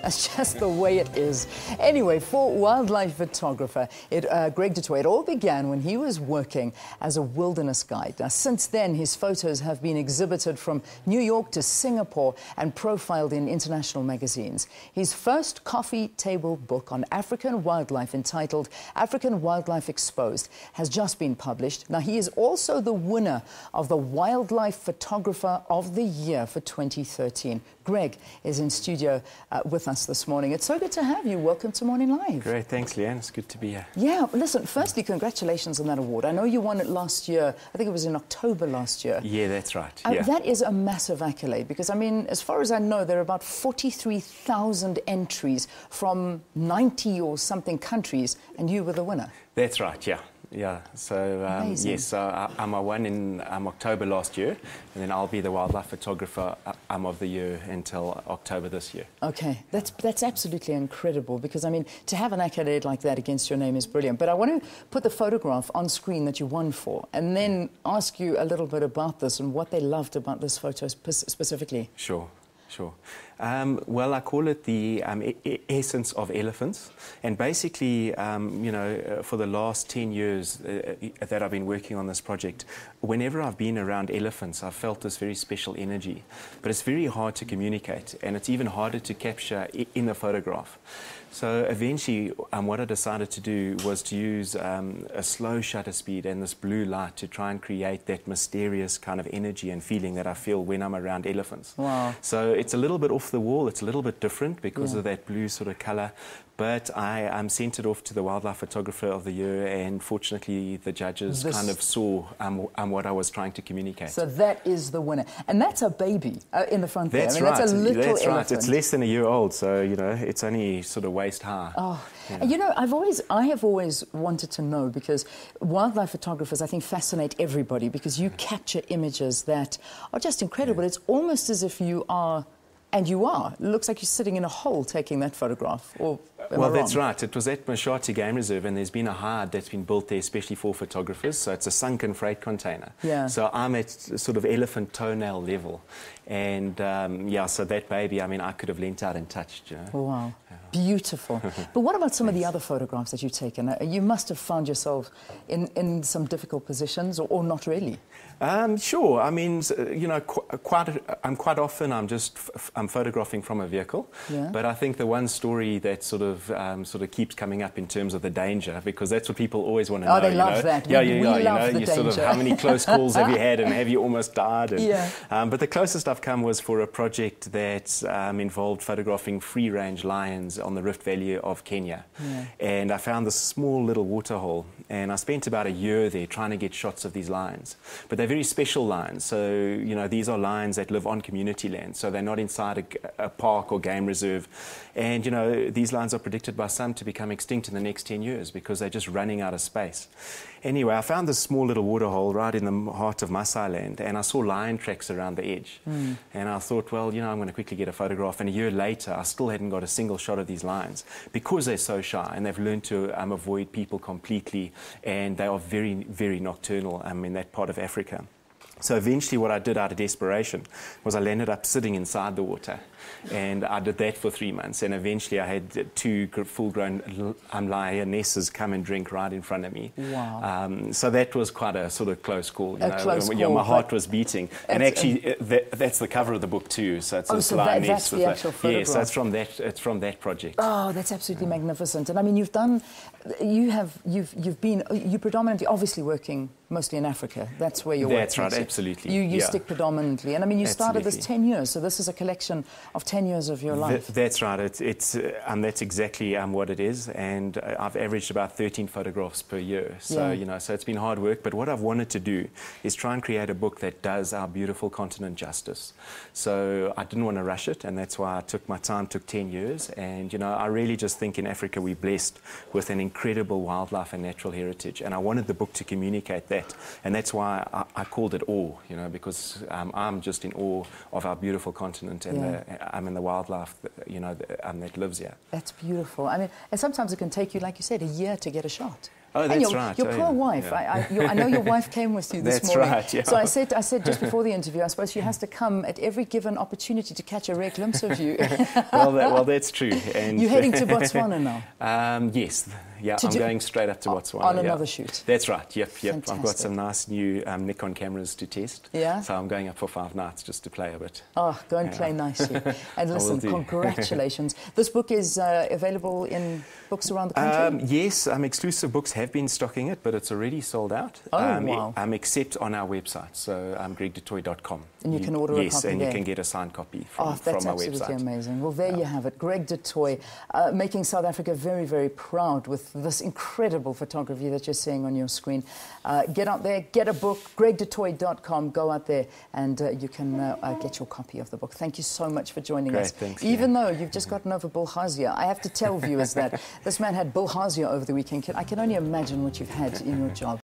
That's just the way it is. Anyway, for wildlife photographer Greg Toit, it all began when he was working as a wilderness guide. Now, since then, his photos have been exhibited from New York to Singapore and profiled in international magazines. His first coffee table book on African wildlife, entitled African Wildlife Exposed, has just been published. Now, he is also the winner of the Wildlife Photographer of the Year for 2013. Greg is in studio with us this morning. It's so good to have you. Welcome to Morning Live. Great, thanks, Leanne. It's good to be here. Yeah, listen, firstly, congratulations on that award. I know you won it last year. I think it was in October last year. Yeah, that's right. That is a massive accolade because, I mean, as far as I know, there are about 43,000 entries from 90 or something countries, and you were the winner. That's right, yeah. Yeah, so yes, I won in October last year, and then I'll be the wildlife photographer of the year until October this year. Okay, that's absolutely incredible because, I mean, to have an accolade like that against your name is brilliant. But I want to put the photograph on screen that you won for and then ask you a little bit about this and what they loved about this photo specifically. Sure. Sure. Well, I call it the essence of elephants. And basically, you know, for the last 10 years that I've been working on this project, whenever I've been around elephants, I've felt this very special energy. But it's very hard to communicate, and it's even harder to capture in the photograph. So eventually, what I decided to do was to use a slow shutter speed and this blue light to try and create that mysterious kind of energy and feeling that I feel when I'm around elephants. Wow. So it's a little bit off the wall, it's a little bit different because of that blue sort of color. But I sent it off to the Wildlife Photographer of the Year, and fortunately the judges kind of saw what I was trying to communicate. So that is the winner. And that's a baby in the front that's there. I mean, right. That's a little That's right. elephant. It's less than a year old, so, you know, it's only sort of waist high. Oh, yeah. You know, I have always wanted to know, because wildlife photographers, I think, fascinate everybody because you capture images that are just incredible. Yeah. It's almost as if you are... And you are. It looks like you're sitting in a hole taking that photograph. Or well, that's right. It was at Mashati Game Reserve, and there's been a hide that's been built there especially for photographers. So it's a sunken freight container. Yeah. So I'm at sort of elephant toenail level. And, yeah, so that baby, I mean, I could have leant out and touched, you know. Oh, wow. Yeah. Beautiful. But what about some of the other photographs that you've taken? You must have found yourself in some difficult positions, or not really? Sure. I mean, you know, quite often I'm photographing from a vehicle. Yeah. But I think the one story that sort of keeps coming up in terms of the danger, because that's what people always want to know. Oh, they love that. Yeah, we love the you danger. sort of, how many close calls have you had, and have you almost died? And, yeah. But the closest I've come was for a project that involved photographing free-range lions on the Rift Valley of Kenya. Yeah. And I found this small little waterhole, and I spent about a year there trying to get shots of these lions. But they're very special lions. So, you know, these are lions that live on community land, so they're not inside a park or game reserve. And, you know, these lions are predicted by some to become extinct in the next 10 years because they're just running out of space. Anyway, I found this small little waterhole right in the heart of Maasai land, and I saw lion tracks around the edge. And I thought, well, you know, I'm going to quickly get a photograph. And a year later, I still hadn't got a single shot of these lions because they're so shy, and they've learned to avoid people completely, and they are very, very nocturnal in that part of Africa. So eventually what I did out of desperation was I landed up sitting inside the water, and I did that for 3 months, and eventually I had 2 full-grown lionesses come and drink right in front of me. Wow. So that was quite a sort of close call. You know, close call, my heart was beating. And actually, that's the cover of the book too. So it's so that's the actual photograph. Yeah, so it's from that project. Oh, that's absolutely magnificent. And I mean, you've been predominantly, obviously, working mostly in Africa. That's where you're working. That's right, absolutely. You stick predominantly. And I mean, you started this 10 years, so this is a collection of 10 years of your life. That's right. That's exactly what it is. And I've averaged about 13 photographs per year. So, you know, so it's been hard work. But what I've wanted to do is try and create a book that does our beautiful continent justice. So I didn't want to rush it, and that's why I took my time, took 10 years. And, you know, I really just think in Africa we're blessed with an incredible wildlife and natural heritage. And I wanted the book to communicate that. And that's why I called it awe, you know, because I'm just in awe of our beautiful continent and the wildlife, you know, that lives here. That's beautiful. I mean, and sometimes it can take you, like you said, a year to get a shot. Oh, that's right. Your poor wife. Yeah. I know your wife came with you this that's morning. Right, yeah. So I said just before the interview, I suppose she has to come at every given opportunity to catch a rare glimpse of you. well, that's true. And you're heading to Botswana now? Yes. Yeah, I'm going straight up to Botswana. On another shoot? That's right, yep. Fantastic. I've got some nice new Nikon cameras to test. Yeah? So I'm going up for 5 nights just to play a bit. Oh, go and play nicely. And listen, congratulations. This book is available in books around the country? Yes, exclusive books have been stocking it, but it's already sold out. Oh, wow. Except on our website, so gregdetoit.com. And you can order a copy Yes, and there. you can get a signed copy from our website. That's absolutely amazing. Well, there you have it. Greg du Toit, making South Africa very, very proud with this incredible photography that you're seeing on your screen. Get out there, get a book, gregdetoit.com. Go out there and you can get your copy of the book. Thank you so much for joining us. Thanks, Even though you've just gotten over bilharzia, I have to tell viewers that this man had bilharzia over the weekend. I can only imagine what you've had in your job.